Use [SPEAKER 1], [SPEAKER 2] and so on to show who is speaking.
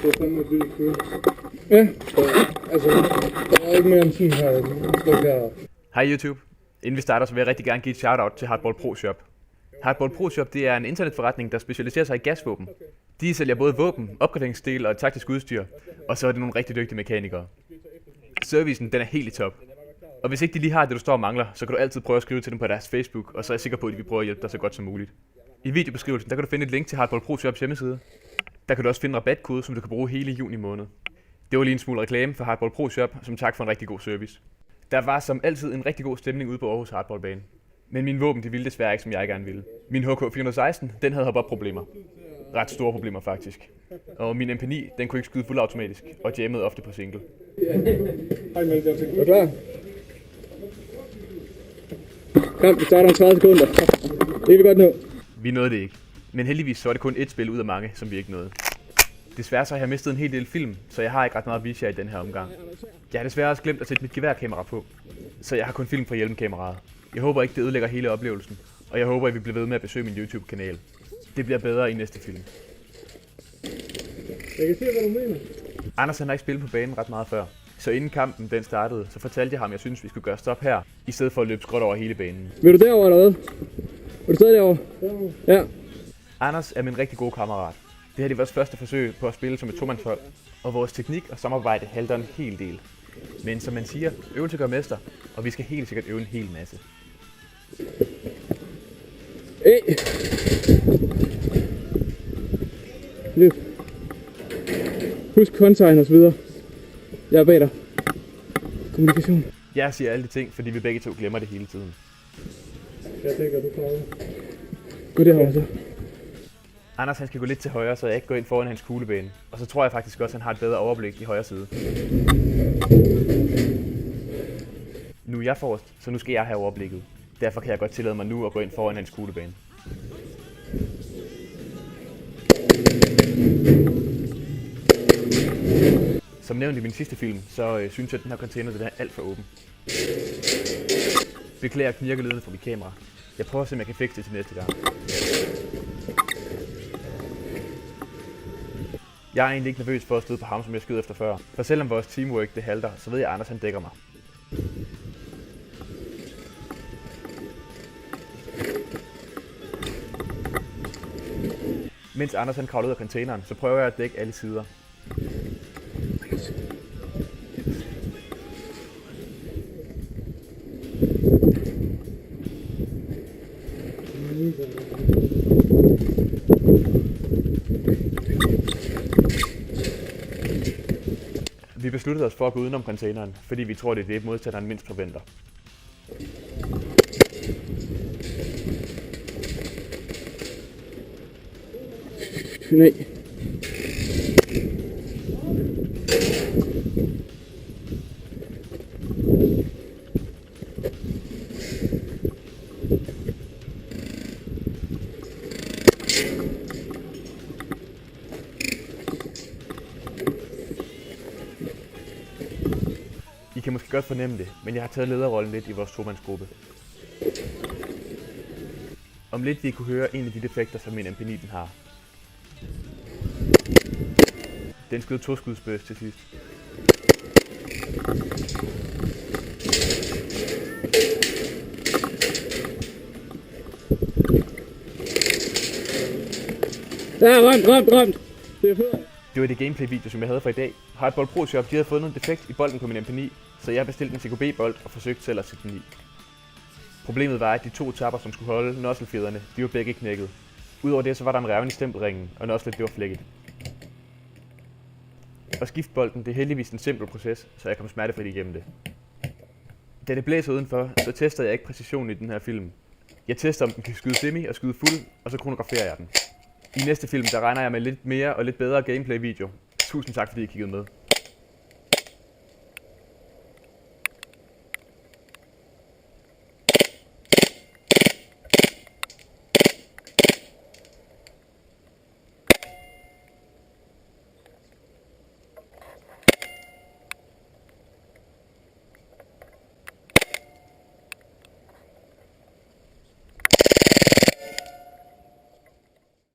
[SPEAKER 1] Det er fandme et vildt følelse. Ja, altså, der er ikke mere end sådan her.
[SPEAKER 2] Hej YouTube. Inden vi starter, så vil jeg rigtig gerne give et shout-out til Hardball Pro Shop. Hardball Pro Shop, det er en internetforretning, der specialiserer sig i gasvåben. De sælger både våben, opgraderingsdel og taktisk udstyr, og så er det nogle rigtig dygtige mekanikere. Servicen, den er helt i top. Og hvis ikke de lige har det, du står og mangler, så kan du altid prøve at skrive til dem på deres Facebook, og så er jeg sikker på, at de vil prøve at hjælpe dig så godt som muligt. I videobeskrivelsen, der kan du finde et link til Hardball Pro Shops hjemmeside. Der kan du også finde en rabatkode, som du kan bruge hele juni måned. Det var lige en smule reklame for Hardball Pro Shop, som tak for en rigtig god service. Der var som altid en rigtig god stemning ude på Aarhus Hardballbane. Men mine våben, de ville desværre ikke, som jeg gerne ville. Min HK416, den havde hop-up-problemer. Ret store problemer faktisk. Og min MP9, den kunne ikke skyde fuldautomatisk, og jammede ofte på single.
[SPEAKER 1] Hej med det, er du klar? Kom, vi starter om 30 sekunder. Det vil vi godt nå.
[SPEAKER 2] Vi nåede det ikke. Men heldigvis så var det kun et spil ud af mange, som vi ikke nåede. Desværre så har jeg mistet en hel del film, så jeg har ikke ret meget at vise jer i den her omgang. Jeg har desværre også glemt at sætte mit geværkamera på, så jeg har kun film fra hjelmkameraet. Jeg håber ikke, det ødelægger hele oplevelsen, og jeg håber, at vi bliver ved med at besøge min YouTube-kanal. Det bliver bedre i næste film.
[SPEAKER 1] Jeg kan se, hvad du mener.
[SPEAKER 2] Anders har ikke spillet på banen ret meget før, så inden kampen den startede, så fortalte jeg ham, at jeg synes, vi skulle gøre stop her, i stedet for at løbe skråt over hele banen.
[SPEAKER 1] Vil du derover eller hvad? Vil du stadig derovre? Ja.
[SPEAKER 2] Anders er min rigtig gode kammerat. Det her er vores første forsøg på at spille som et tomandshold, og vores teknik og samarbejde halter en hel del. Men som man siger, øvelse gør mester, og vi skal helt sikkert øve en hel masse.
[SPEAKER 1] Hey. Løb. Husk kontegn og så videre. Jeg er bag dig. Kommunikation.
[SPEAKER 2] Jeg siger alle de ting, fordi vi begge to glemmer det hele tiden.
[SPEAKER 1] Jeg tænker, du kommer. Gå derovre så.
[SPEAKER 2] Anders han skal gå lidt til højre, så jeg ikke går ind foran hans kuglebane. Og så tror jeg faktisk også, at han har et bedre overblik i højre side. Nu er jeg forrest, så nu skal jeg have overblikket. Derfor kan jeg godt tillade mig nu at gå ind foran hans kuglebane. Som nævnt i min sidste film, så synes jeg, at den her container den er alt for åben. Beklager knirkelydene fra mit kamera. Jeg prøver at se, om jeg kan fikse det til næste gang. Jeg er egentlig ikke nervøs for at støde på ham, som jeg skød efter før. For selvom vores teamwork det halter, så ved jeg, at Anders han dækker mig. Mens Anders han kravler ud af containeren, så prøver jeg at dække alle sider. Vi besluttede os for at gå udenom containeren, fordi vi tror, det er det, modstanderen mindst forventer.
[SPEAKER 1] Nej.
[SPEAKER 2] I kan måske godt fornemme det, men jeg har taget lederrollen lidt i vores tomandsgruppe. Om lidt vi kunne høre en af de defekter, som min MP9 den har. Den skød 2-skudsbøs til sidst.
[SPEAKER 1] Ja, ramt. Det er fedt.
[SPEAKER 2] Det var det gameplay-video, som jeg havde for i dag. Hardball Pro Shop, de havde fundet en defekt i bolden på min MP9, så jeg bestilte en CKB-bold og forsøgte selv at sætte den i. Problemet var, at de to tapper, som skulle holde nozzlefjederne, de var begge knækket. Udover det, så var der en revne i stempelringen, og nozzlet det var flækket. At skifte bolden, det er heldigvis en simpel proces, så jeg kom smertefrit igennem det. Da det blæser udenfor, så tester jeg ikke præcisionen i den her film. Jeg tester, om den kan skyde semi og skyde fuld, og så kronograferer jeg den. I næste film, der regner jeg med lidt mere og lidt bedre gameplay-video. Tusind tak, fordi I kiggede med.